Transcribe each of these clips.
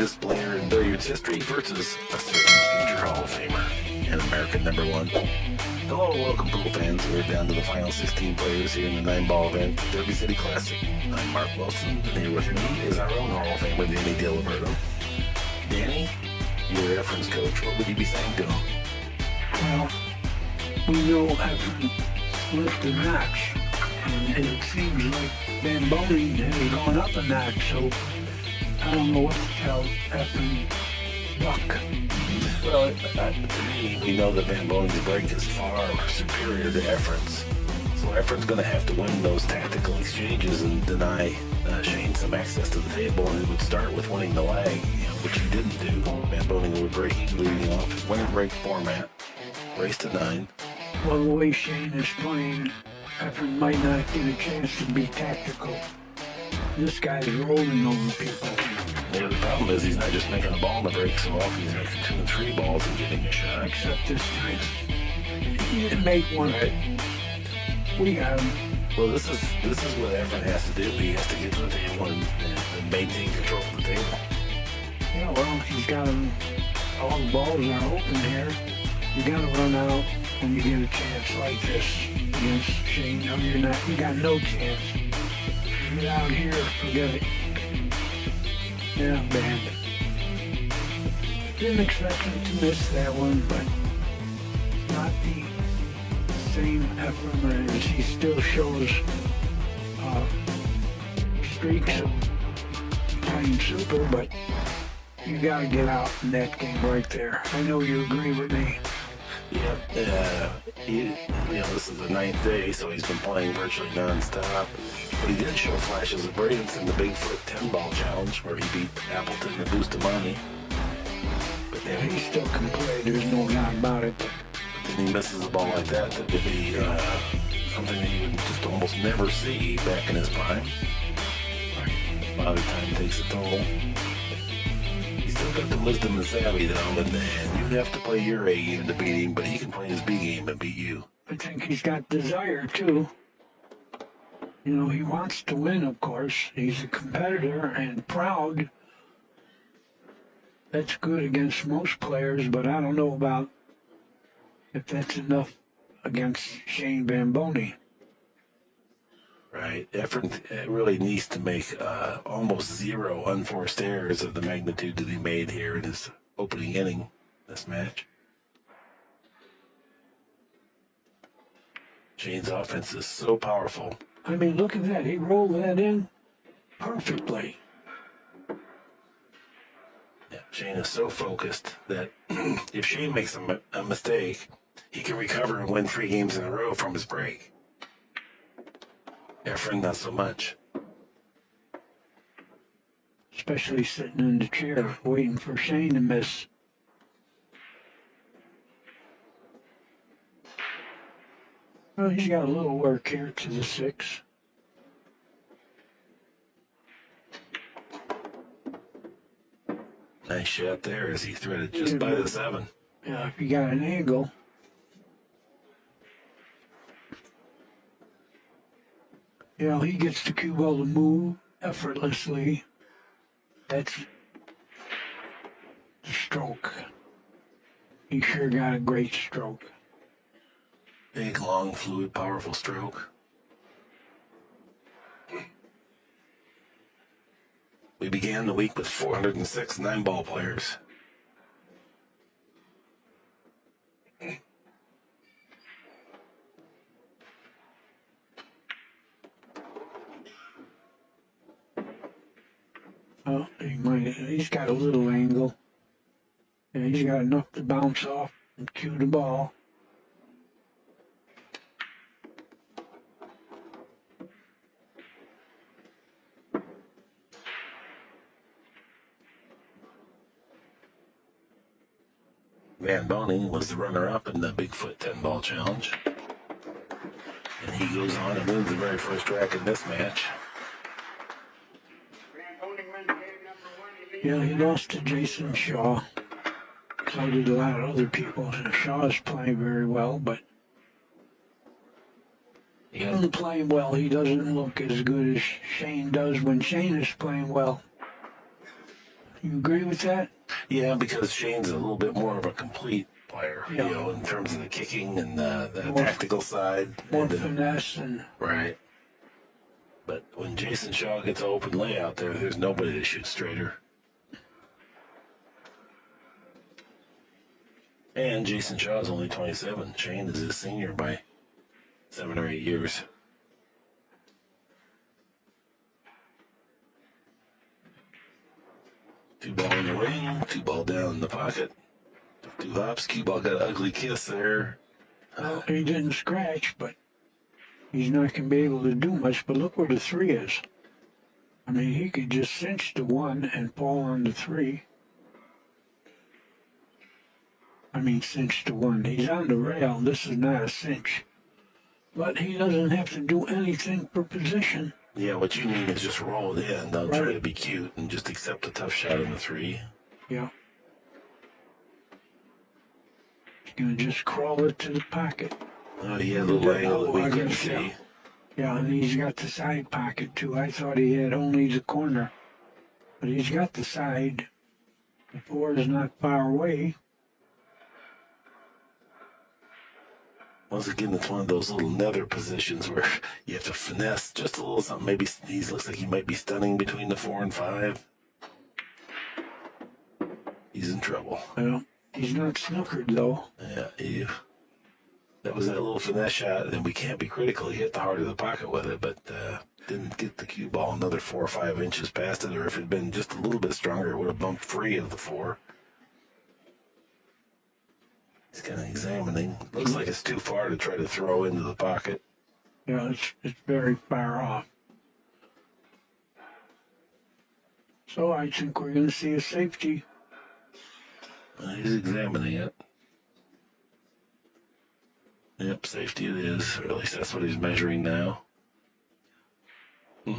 greatest player in billiards history versus a certain future Hall of Famer and American #1. Hello, welcome pool fans. We're down to the final 16 players here in the 9-ball event, Derby City Classic. I'm Mark Wilson, and here with me is our own Hall of Famer, Danny Diliberto. Danny, you're Efren's coach. What would you be saying to him? Well, we know Efren slipped a notch, and it seems like Boening has gone up a notch, so I don't know what to tell Efren Buck. Well, to me, we know that Boning's break is far superior to Efren's. So Efren's going to have to win those tactical exchanges and deny Shane some access to the table, and it would start with winning the leg, which he didn't do. Boning would break leading off, winner break format, race to 9. Well, the way Shane is playing, Efren might not get a chance to be tactical. This guy's rolling over people. Yeah, the problem is he's not just making a ball in the break so often, he's making 2 and 3 balls and getting a shot. Except this time, he didn't make one. Right. We got him. Well, this is what Efren has to do. He has to get to the table and maintain control of the table. Yeah, well, he's got him. All the balls are open here. You got to run out when you get a chance like this against Shane. No, you're not. You got no chance. You get out here, forget it. Yeah, man. Didn't expect him to miss that one, but not the same Efren Reyes. He still shows streaks of playing super, but you got to get out in that game right there. I know you agree with me. Yeah, this is the 9th day, so he's been playing virtually non-stop. But he did show flashes of brilliance in the Bigfoot 10-ball challenge, where he beat Appleton and Bustamante. But Yeah, he still can play, there's no doubt about it. But then he misses a ball like that would be something that you would just almost never see back in his prime. Father time takes a toll. He's still got the wisdom and savvy, though, and you have to play your A game to beat him, but he can play his B game and beat you. I think he's got desire, too. You know, he wants to win, of course. He's a competitor and proud. That's good against most players, but I don't know about if that's enough against Shane Boning. Right. Efren really needs to make almost 0 unforced errors of the magnitude that he made here in his opening inning this match. Shane's offense is so powerful. I mean, look at that. He rolled that in perfectly. Yeah, Shane is so focused that if Shane makes a mistake, he can recover and win 3 games in a row from his break. Efren, not so much. Especially sitting in the chair waiting for Shane to miss. Well, he's got a little work here to the 6. Nice shot there as he threaded just by the 7. Yeah, if you got an angle. You know, he gets the cue ball to move effortlessly. That's the stroke. He sure got a great stroke. Big, long, fluid, powerful stroke. We began the week with 406 9-ball players. Oh, he's got a little angle. Yeah, he's got enough to bounce off and cue the ball. Boning was the runner-up in the Bigfoot 10-ball challenge. And he goes on and wins the very first track in this match. Yeah, he lost to Jason Shaw. So did a lot of other people. Shaw's playing very well, but he isn't playing well. He doesn't look as good as Shane does when Shane is playing well. You agree with that? Yeah, because Shane's a little bit more of a complete player, Yeah. you know, in terms of the kicking and the More- tactical side. More and, finesse and right. But when Jason Shaw gets an open layout there, there's nobody to shoot straighter. And Jason Shaw's only 27. Shane is his senior by 7 or 8 years. Two ball in the ring, two ball down in the pocket. Two hops, cue ball got an ugly kiss there. well, he didn't scratch, but he's not going to be able to do much. But look where the 3 is. I mean, he could just cinch the 1 and fall on the 3. I mean, cinch the 1. He's on the rail. This is not a cinch. But he doesn't have to do anything for position. Yeah, what you need is just roll it in. Don't try Right. to be cute and just accept a tough shot on the 3. Yeah. He's going to just crawl it to the pocket. Oh, he had a little angle that we I couldn't guess, see. Yeah, and he's got the side pocket too. I thought he had only the corner. But he's got the side. The 4 is not far away. Once again, it's one of those little nether positions where you have to finesse just a little something. Maybe he looks like he might be stunning between the 4 and 5. He's in trouble. Well, he's not snookered though. Yeah, that was that little finesse shot, and we can't be critical. He hit the heart of the pocket with it, but didn't get the cue ball another 4 or 5 inches past it, or if it had been just a little bit stronger, it would have bumped free of the 4. He's kind of examining. Looks like it's too far to try to throw into the pocket. Yeah, it's very far off. So I think we're going to see a safety. He's examining it. Yep, safety it is. Or at least that's what he's measuring now. Yeah,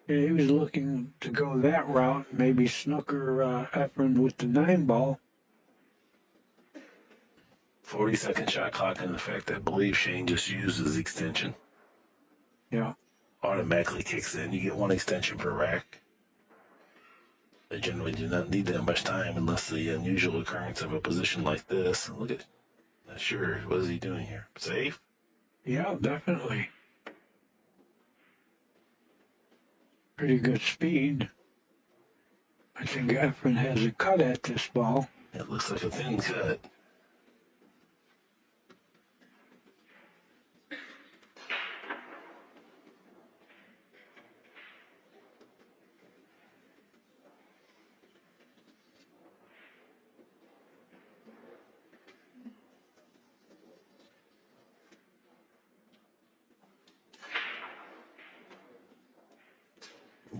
he was looking to go that route. Maybe snooker Efren with the 9 ball. 40-second shot clock in effect. I believe Shane just used his extension. Yeah. Automatically kicks in. You get 1 extension per rack. They generally do not need that much time unless the unusual occurrence of a position like this. Look at, not sure, what is he doing here? Safe? Yeah, definitely. Pretty good speed. I think Efren has a cut at this ball. It looks like a thin cut.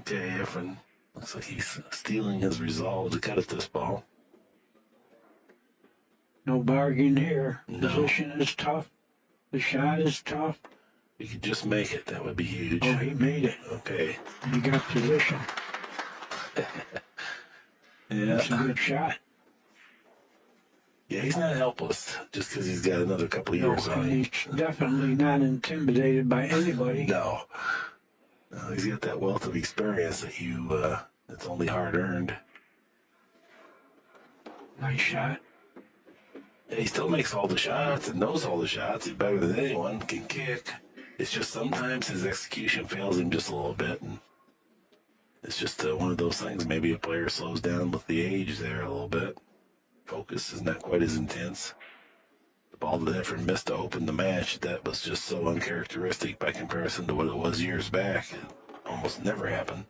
Okay, Efren looks like he's stealing his resolve to cut at this ball. No bargain here. No. Position is tough. The shot is tough. We could just make it. That would be huge. Oh, he made it. Okay. He got position. That's a Yeah. good shot. Yeah, he's not helpless just because he's got another couple of No, years on and him. he's definitely not intimidated by anybody. No. No, he's got that wealth of experience that it's only hard earned. Nice shot. Yeah, he still makes all the shots and knows all the shots. He's better than anyone, can kick. It's just sometimes his execution fails him just a little bit. And it's just one of those things. Maybe a player slows down with the age there a little bit. Focus is not quite as intense. The ball that Efren missed to open the match, that was just so uncharacteristic by comparison to what it was years back. It almost never happened.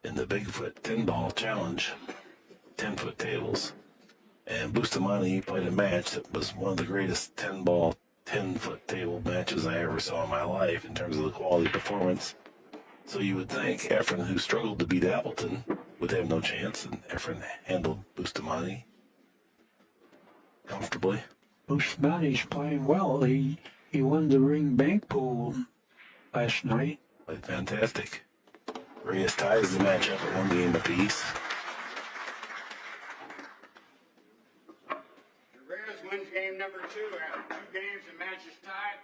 In the Bigfoot 10-ball challenge, 10-foot tables. And Bustamante played a match that was one of the greatest 10-ball, 10-foot table matches I ever saw in my life in terms of the quality performance. So you would think Efren, who struggled to beat Appleton, would have no chance, and Efren handled Bustamante comfortably. Bustamante's playing well. He won the ring bank pool last night. Played fantastic. Reyes ties the match up at 1 game apiece.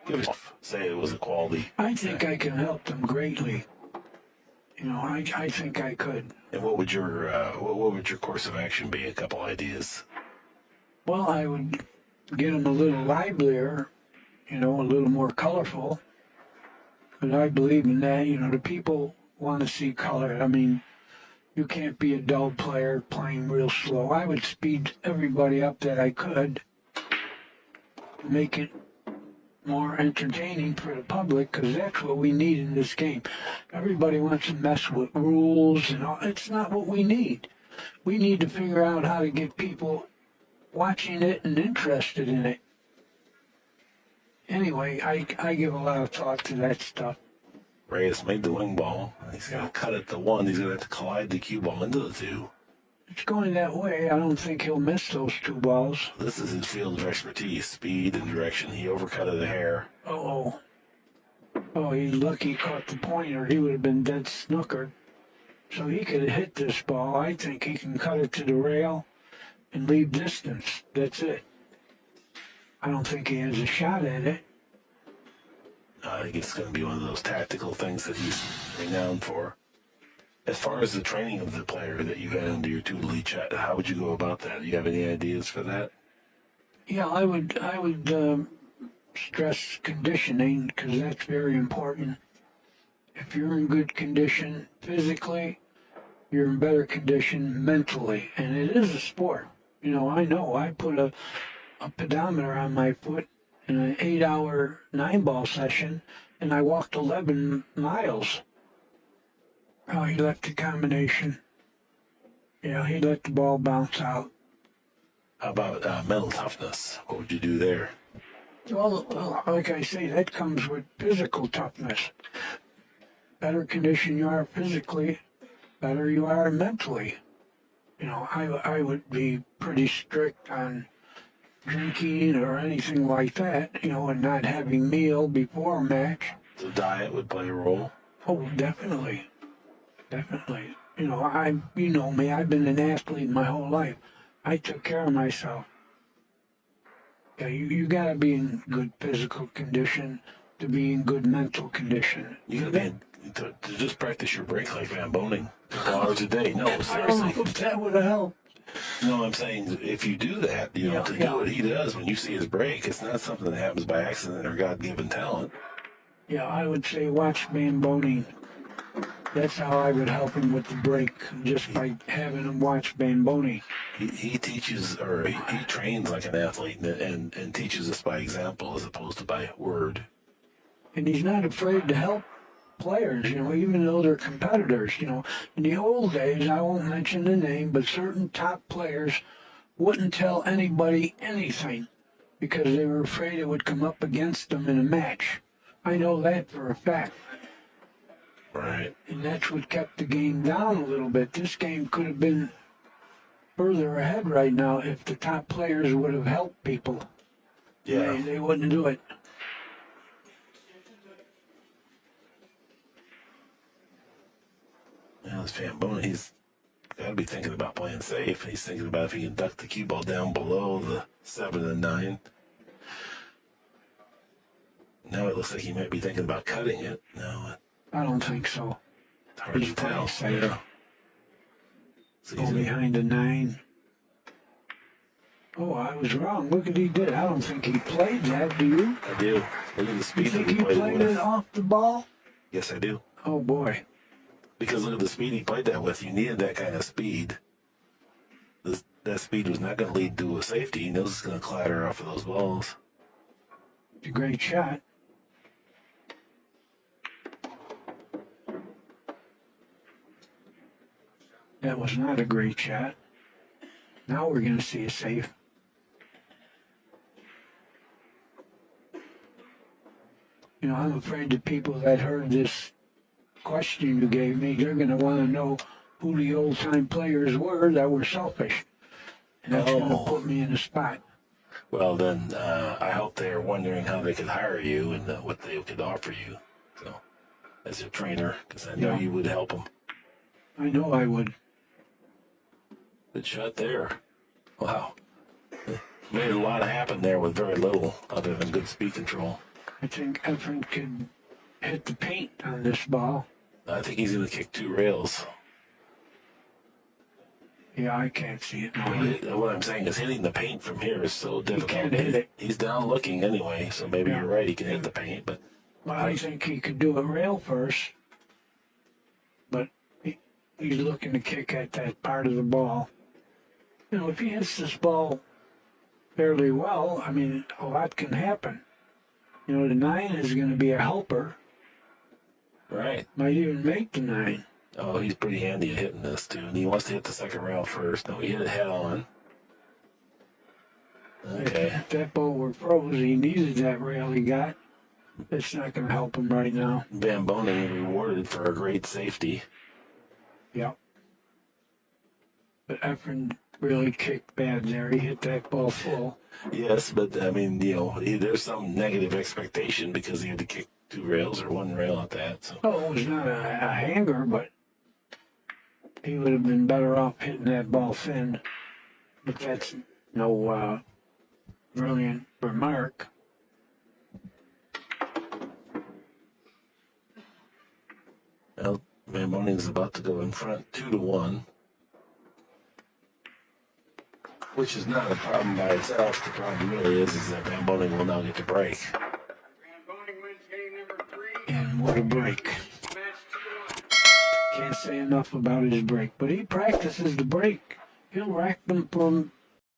Give it, say it was a quality. I think I can help them greatly. I think I could. And what would your course of action be? A couple ideas. Well, I would get them a little livelier, a little more colorful. But I believe in that. The people want to see color. I mean, you can't be a dull player playing real slow. I would speed everybody up that I could, make it more entertaining for the public, because that's what we need in this game. Everybody wants to mess with rules and all. It's not what we need. We need to figure out how to get people watching it and interested in it. Anyway, I give a lot of thought to that stuff. Reyes made the wing ball. He's going to cut it to one. He's going to have to collide the cue ball into the two. It's going that way. I don't think he'll miss those two balls. This is his field of expertise, speed and direction. He overcutted the hair. Oh, he's lucky he caught the pointer. He would have been dead snookered. So he could have hit this ball. I think he can cut it to the rail and leave distance. That's it. I don't think he has a shot at it. I think it's going to be one of those tactical things that he's renowned for. As far as the training of the player that you got under your tutelage, how would you go about that? Do you have any ideas for that? Yeah, I would stress conditioning, because that's very important. If you're in good condition physically, you're in better condition mentally, and it is a sport. I put a pedometer on my foot in an 8-hour 9-ball session, and I walked 11 miles. Oh, he left the combination. He let the ball bounce out. How about mental toughness? What would you do there? Well, like I say, that comes with physical toughness. Better condition you are physically, better you are mentally. I would be pretty strict on drinking or anything like that, and not having meal before a match. The diet would play a role? Oh, definitely. Definitely. You know me, I've been an athlete my whole life. I took care of myself. Yeah, you gotta be in good physical condition to be in good mental condition. You gotta be to just practice your break like Van Boening, 2 hours a day. No, seriously. I don't know if that would have helped. No, I'm saying if you do that, do what he does when you see his break, it's not something that happens by accident or God-given talent. Yeah, I would say watch Van Boening. That's how I would help him with the break, just by having him watch Van Boening. He teaches, or he trains like an athlete and teaches us by example as opposed to by word. And he's not afraid to help players, even though they're competitors. In the old days, I won't mention the name, but certain top players wouldn't tell anybody anything because they were afraid it would come up against them in a match. I know that for a fact. Right. And that's what kept the game down a little bit. This game could have been further ahead right now if the top players would have helped people. Yeah. They wouldn't do it. Well, this Van Boening, he's got to be thinking about playing safe. He's thinking about if he can duck the cue ball down below the 7 and 9. Now it looks like he might be thinking about cutting it. No, I don't think so. it's hard to tell. Safe. So Go behind a 9. Oh, I was wrong. Look what he did. I don't think he played that, do you? I do. Look at the speed You think that he he played it off the ball? Yes, I do. Oh, boy. Because look at the speed he played that with. You needed that kind of speed. That speed was not going to lead to a safety. He knows it's going to clatter off of those balls. It's a great shot. That was not a great shot. Now we're going to see a safe. I'm afraid the people that heard this question you gave me, they're going to want to know who the old-time players were that were selfish. And that's going to put me in a spot. Well, then, I hope they're wondering how they could hire you and what they could offer you. So, as a trainer, because I know you would help them. I know I would. Good shot there. Wow. Made a lot happen there with very little other than good speed control. I think Efren could hit the paint on this ball. I think he's going to kick 2 rails. Yeah, I can't see it. What I'm saying is hitting the paint from here is so difficult. He can't hit it. He's down looking anyway, so maybe you're right. He can hit the paint, but Well, I think he could do a rail first, but he's looking to kick at that part of the ball. You know, if he hits this ball fairly well, I mean, a lot can happen. You know, the 9 is going to be a helper. right. Might even make the 9. Oh, he's pretty handy at hitting this too, and he wants to hit the second rail first. No, he hit it head on. Okay. If that ball were froze, he needed that rail he got. It's not going to help him right now. Van Boening rewarded for a great safety. Yep. But Efren really kicked bad there. He hit that ball full. Yes, but I mean, you know, there's some negative expectation because he had to kick 2 rails or 1 rail at that. So. Oh, it was not a hanger, but he would have been better off hitting that ball thin. But that's no brilliant remark. Well, Van Boning's about to go in front 2-1, which is not a problem by itself. The problem really is that Van Boning will now get to break. Van Boning wins game number 3. And what a break. Match 2-1. Can't say enough about his break. But he practices the break. He'll rack them from